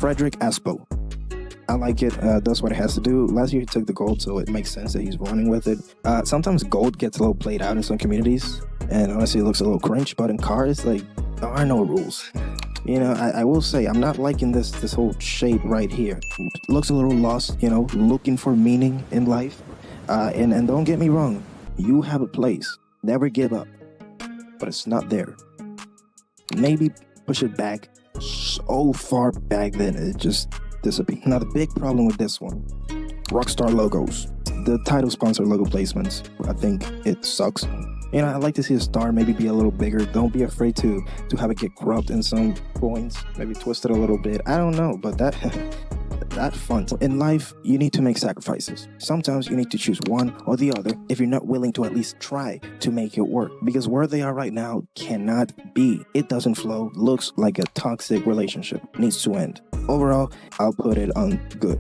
Fredric Aasbo. I like it. That's what it has to do. Last year he took the gold, so it makes sense that he's running with it. Sometimes gold gets a little played out in some communities, and honestly it looks a little cringe, but in cars, like, there are no rules. You know, I will say, I'm not liking this whole shape right here. It looks a little lost, you know, looking for meaning in life. And don't get me wrong, you have a place. Never give up. But it's not there. Maybe push it back so far back that it just disappears. Now, the big problem with this one, Rockstar logos. The title sponsor logo placements, I think it sucks. You know, I'd like to see a star maybe be a little bigger. Don't be afraid to have it get corrupt in some points, maybe twist it a little bit. I don't know, but that fun. In life, you need to make sacrifices. Sometimes you need to choose one or the other if you're not willing to at least try to make it work. Because where they are right now cannot be. It doesn't flow, looks like a toxic relationship. Needs to end. Overall, I'll put it on good.